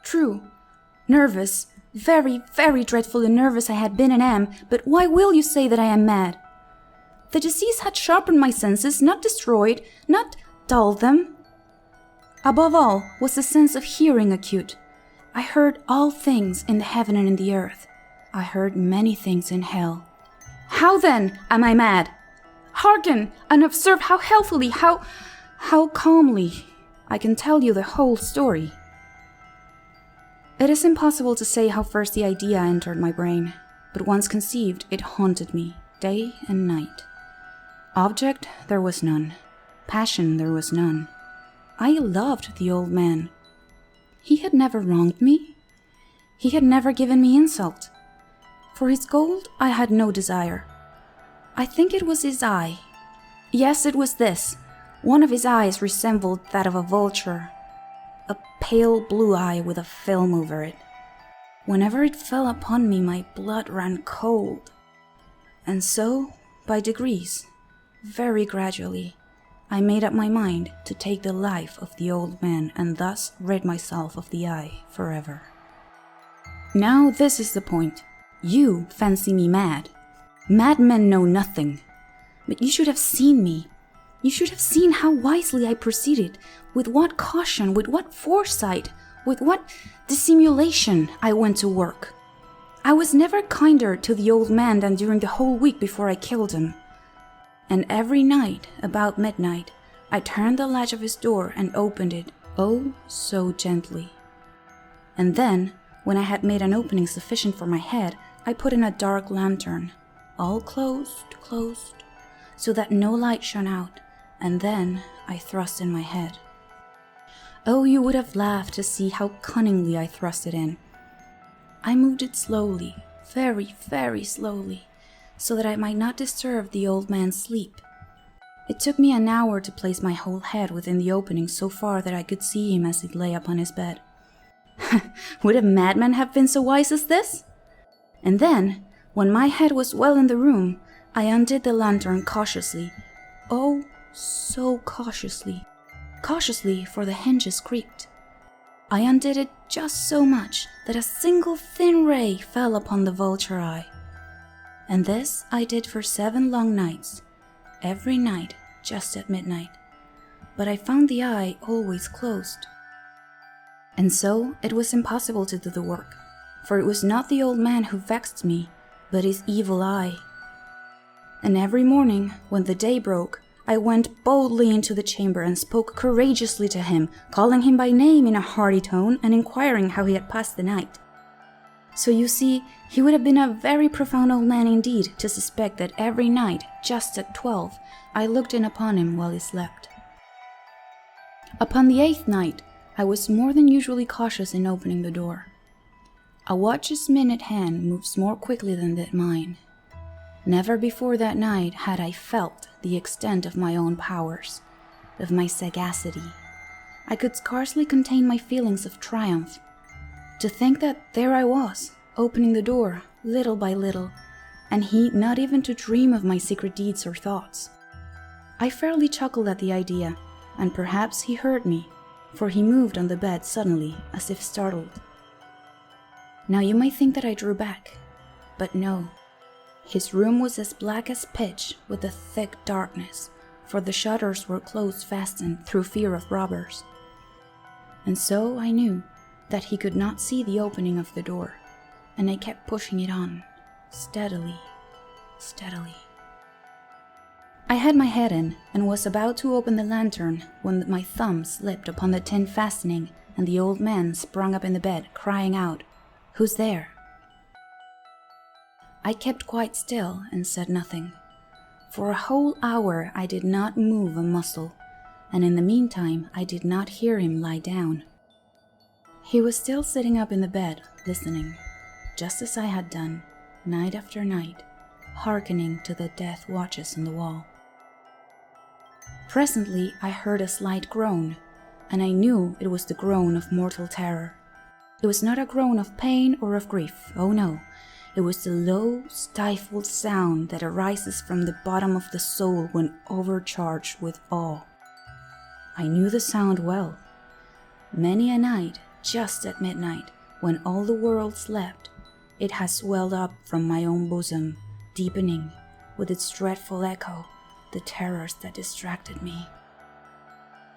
True. Nervous, very, very dreadfully nervous I had been and am, but why will you say that I am mad? The disease had sharpened my senses, not destroyed, not dulled them. Above all was the sense of hearing acute. I heard all things in the heaven and in the earth. I heard many things in hell. How then am I mad? Hearken and observe how healthily, how calmly I can tell you the whole story. It is impossible to say how first the idea entered my brain, but once conceived, it haunted me day and night. Object there was none. Passion there was none. I loved the old man. He had never wronged me. He had never given me insult. For his gold I had no desire. I think it was his eye. Yes, it was this. One of his eyes resembled that of a vulture. A pale blue eye with a film over it. Whenever it fell upon me, my blood ran cold. And so, by degrees, very gradually, I made up my mind to take the life of the old man and thus rid myself of the eye forever. Now this is the point. You fancy me mad. Madmen know nothing. But you should have seen me. You should have seen how wisely I proceeded, with what caution, with what foresight, with what dissimulation I went to work. I was never kinder to the old man than during the whole week before I killed him. And every night, about midnight, I turned the latch of his door and opened it, oh, so gently. And then, when I had made an opening sufficient for my head, I put in a dark lantern, all closed, so that no light shone out, and then I thrust in my head. Oh, you would have laughed to see how cunningly I thrust it in. I moved it slowly, very, very slowly, so that I might not disturb the old man's sleep. It took me an hour to place my whole head within the opening so far that I could see him as he lay upon his bed. Would a madman have been so wise as this? And then, when my head was well in the room, I undid the lantern cautiously. Oh, so cautiously. Cautiously, for the hinges creaked. I undid it just so much that a single thin ray fell upon the vulture eye. And this I did for 7 long nights, every night just at midnight. But I found the eye always closed. And so it was impossible to do the work, for it was not the old man who vexed me, but his evil eye. And every morning, when the day broke, I went boldly into the chamber and spoke courageously to him, calling him by name in a hearty tone and inquiring how he had passed the night. So you see, he would have been a very profound old man indeed to suspect that every night, just at 12, I looked in upon him while he slept. Upon the 8th night, I was more than usually cautious in opening the door. A watch's minute hand moves more quickly than did mine. Never before that night had I felt the extent of my own powers, of my sagacity. I could scarcely contain my feelings of triumph. To think that there I was, opening the door, little by little, and he not even to dream of my secret deeds or thoughts. I fairly chuckled at the idea, and perhaps he heard me, for he moved on the bed suddenly, as if startled. Now you might think that I drew back, but no. His room was as black as pitch with a thick darkness, for the shutters were close fastened through fear of robbers. And so I knew that he could not see the opening of the door, and I kept pushing it on, steadily, steadily. I had my head in, and was about to open the lantern when my thumb slipped upon the tin fastening, and the old man sprung up in the bed, crying out, "Who's there?" I kept quite still and said nothing. For a whole hour I did not move a muscle, and in the meantime I did not hear him lie down. He was still sitting up in the bed, listening, just as I had done, night after night, hearkening to the death watches on the wall. Presently I heard a slight groan, and I knew it was the groan of mortal terror. It was not a groan of pain or of grief, oh no. It was the low, stifled sound that arises from the bottom of the soul when overcharged with awe. I knew the sound well. Many a night, just at midnight, when all the world slept, it has swelled up from my own bosom, deepening, with its dreadful echo, the terrors that distracted me.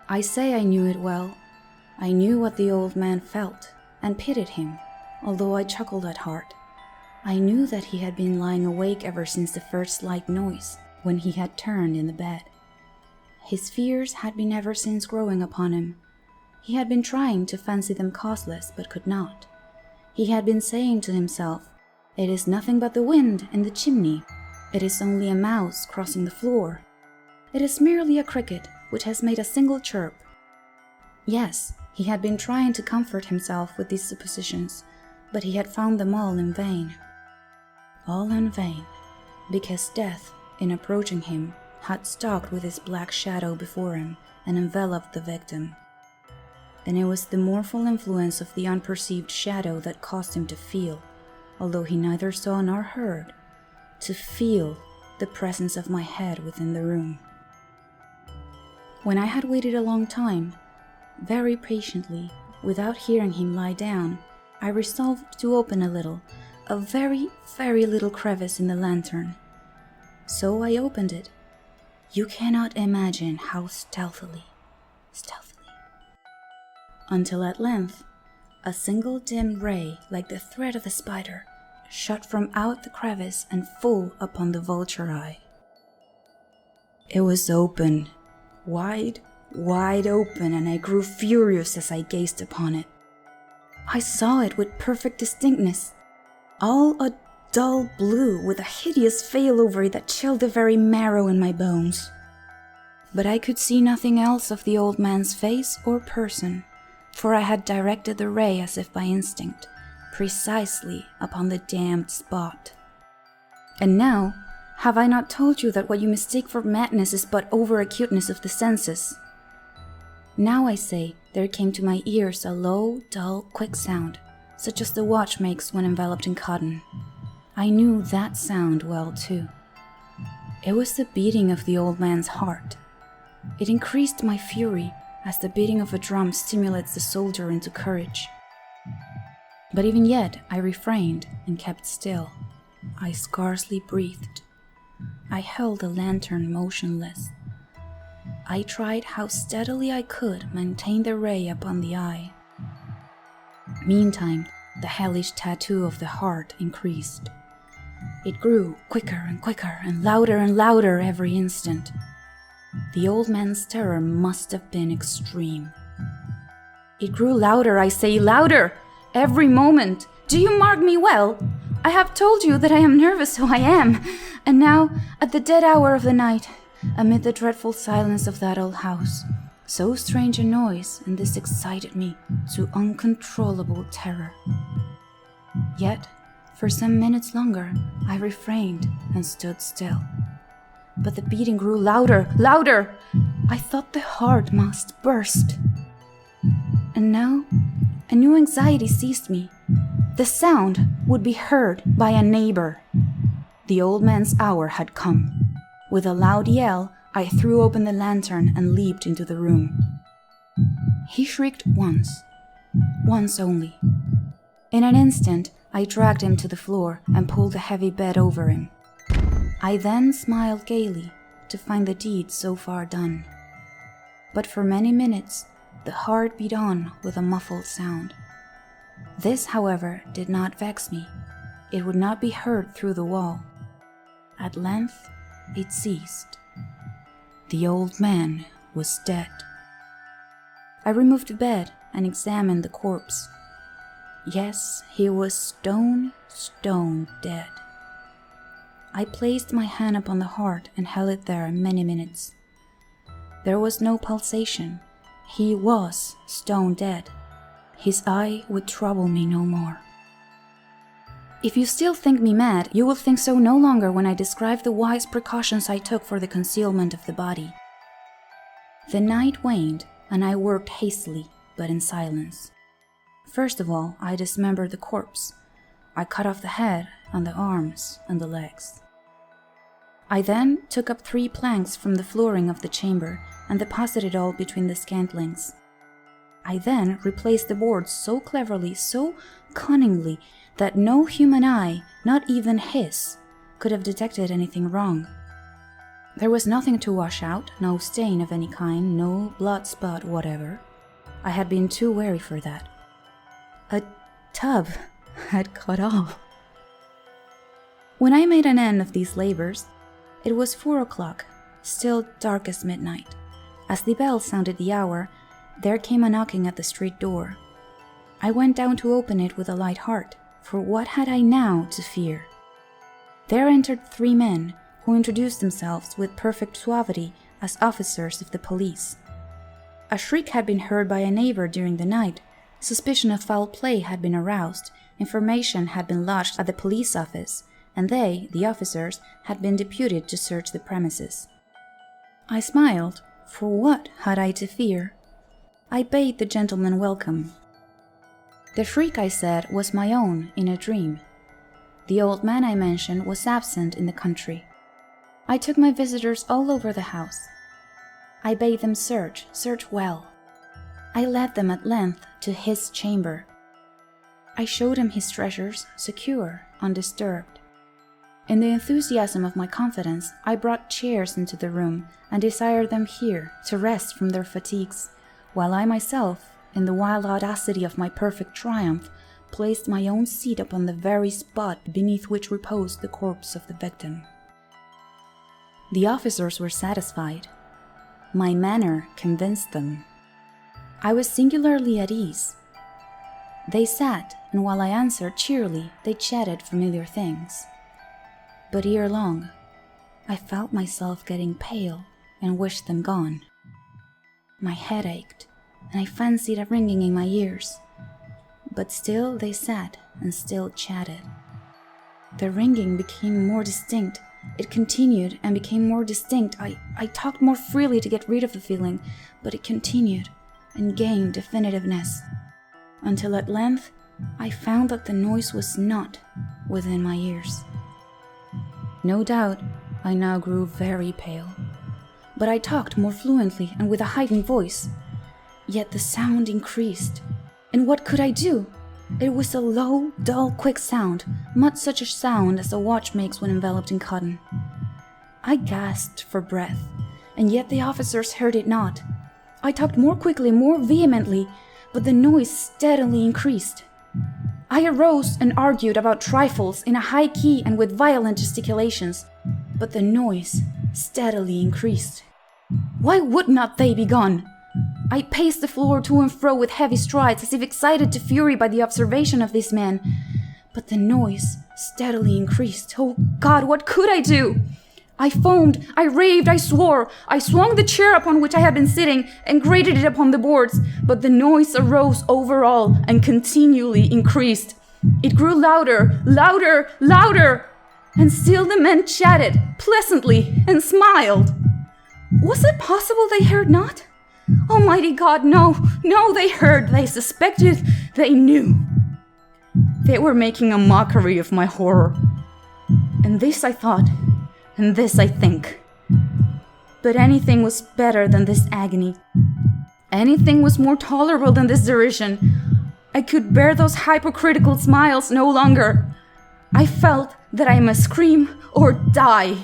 I say I knew it well. I knew what the old man felt, and pitied him, although I chuckled at heart. I knew that he had been lying awake ever since the first slight noise, when he had turned in the bed. His fears had been ever since growing upon him. He had been trying to fancy them causeless, but could not. He had been saying to himself, "It is nothing but the wind in the chimney. It is only a mouse crossing the floor. It is merely a cricket which has made a single chirp." Yes, he had been trying to comfort himself with these suppositions, but he had found them all in vain. All in vain, because death, in approaching him, had stalked with his black shadow before him and enveloped the victim. And it was the mortal influence of the unperceived shadow that caused him to feel, although he neither saw nor heard, to feel the presence of my head within the room. When I had waited a long time, very patiently, without hearing him lie down, I resolved to open a very, very little crevice in the lantern. So I opened it. You cannot imagine how stealthily, until at length, a single dim ray, like the thread of a spider, shot from out the crevice and full upon the vulture eye. It was open, wide open, and I grew furious as I gazed upon it. I saw it with perfect distinctness, all a dull blue with a hideous veil over it that chilled the very marrow in my bones. But I could see nothing else of the old man's face or person, for I had directed the ray as if by instinct, precisely upon the damned spot. And now, have I not told you that what you mistake for madness is but over-acuteness of the senses? Now I say, there came to my ears a low, dull, quick sound, such as the watch makes when enveloped in cotton. I knew that sound well too. It was the beating of the old man's heart. It increased my fury, as the beating of a drum stimulates the soldier into courage. But even yet I refrained and kept still. I scarcely breathed. I held the lantern motionless. I tried how steadily I could maintain the ray upon the eye. Meantime, the hellish tattoo of the heart increased. It grew quicker and quicker and louder every instant. The old man's terror must have been extreme. It grew louder, I say, louder, every moment. Do you mark me well? I have told you that I am nervous, so I am. And now, at the dead hour of the night, amid the dreadful silence of that old house, so strange a noise, and this excited me to uncontrollable terror. Yet, for some minutes longer, I refrained and stood still. But the beating grew louder. I thought the heart must burst. And now, a new anxiety seized me. The sound would be heard by a neighbor. The old man's hour had come. With a loud yell, I threw open the lantern and leaped into the room. He shrieked once only. In an instant, I dragged him to the floor and pulled the heavy bed over him. I then smiled gaily to find the deed so far done. But for many minutes, the heart beat on with a muffled sound. This, however, did not vex me. It would not be heard through the wall. At length, it ceased. The old man was dead. I removed the bed and examined the corpse. Yes, he was stone dead. I placed my hand upon the heart and held it there many minutes. There was no pulsation. He was stone dead. His eye would trouble me no more. If you still think me mad, you will think so no longer when I describe the wise precautions I took for the concealment of the body. The night waned, and I worked hastily, but in silence. First of all, I dismembered the corpse. I cut off the head and the arms and the legs. I then took up 3 planks from the flooring of the chamber and deposited all between the scantlings. I then replaced the boards so cleverly, so cunningly, that no human eye, not even his, could have detected anything wrong. There was nothing to wash out, no stain of any kind, no blood spot whatever. I had been too wary for that. A tub had cut off. When I made an end of these labors, it was 4 o'clock, still dark as midnight. As the bell sounded the hour, there came a knocking at the street door. I went down to open it with a light heart, for what had I now to fear? There entered 3 men, who introduced themselves with perfect suavity as officers of the police. A shriek had been heard by a neighbor during the night. Suspicion of foul play had been aroused. Information had been lodged at the police office, and they, the officers, had been deputed to search the premises. I smiled, for what had I to fear? I bade the gentleman welcome. The shriek, I said, was my own in a dream. The old man I mentioned was absent in the country. I took my visitors all over the house. I bade them search well. I led them at length to his chamber. I showed him his treasures, secure, undisturbed. In the enthusiasm of my confidence, I brought chairs into the room and desired them here to rest from their fatigues, while I myself, in the wild audacity of my perfect triumph, placed my own seat upon the very spot beneath which reposed the corpse of the victim. The officers were satisfied. My manner convinced them. I was singularly at ease. They sat, and while I answered cheerily, they chatted familiar things. But ere long, I felt myself getting pale and wished them gone. My head ached, and I fancied a ringing in my ears. But still they sat and still chatted. The ringing became more distinct. It continued and became more distinct. I talked more freely to get rid of the feeling, but it continued and gained definitiveness, until at length I found that the noise was not within my ears. No doubt I now grew very pale, but I talked more fluently and with a heightened voice. Yet the sound increased, and what could I do? It was a low, dull, quick sound, much such a sound as a watch makes when enveloped in cotton. I gasped for breath, and yet the officers heard it not. I talked more quickly, more vehemently, but the noise steadily increased. I arose and argued about trifles in a high key and with violent gesticulations, but the noise steadily increased. Why would not they be gone? I paced the floor to and fro with heavy strides, as if excited to fury by the observation of these men. But the noise steadily increased. Oh God, what could I do? I foamed, I raved, I swore. I swung the chair upon which I had been sitting and grated it upon the boards, but the noise arose over all and continually increased. It grew louder, louder, louder, and still the men chatted pleasantly and smiled. Was it possible they heard not? Almighty God, no, they heard, they suspected, they knew. They were making a mockery of my horror. And this I thought, and this I think. But anything was better than this agony. Anything was more tolerable than this derision. I could bear those hypocritical smiles no longer. I felt that I must scream or die.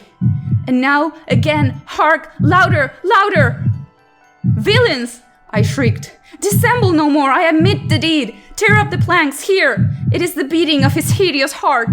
And now, again, hark, louder, louder! Villains! I shrieked. Dissemble no more, I admit the deed. Tear up the planks, here! It is the beating of his hideous heart.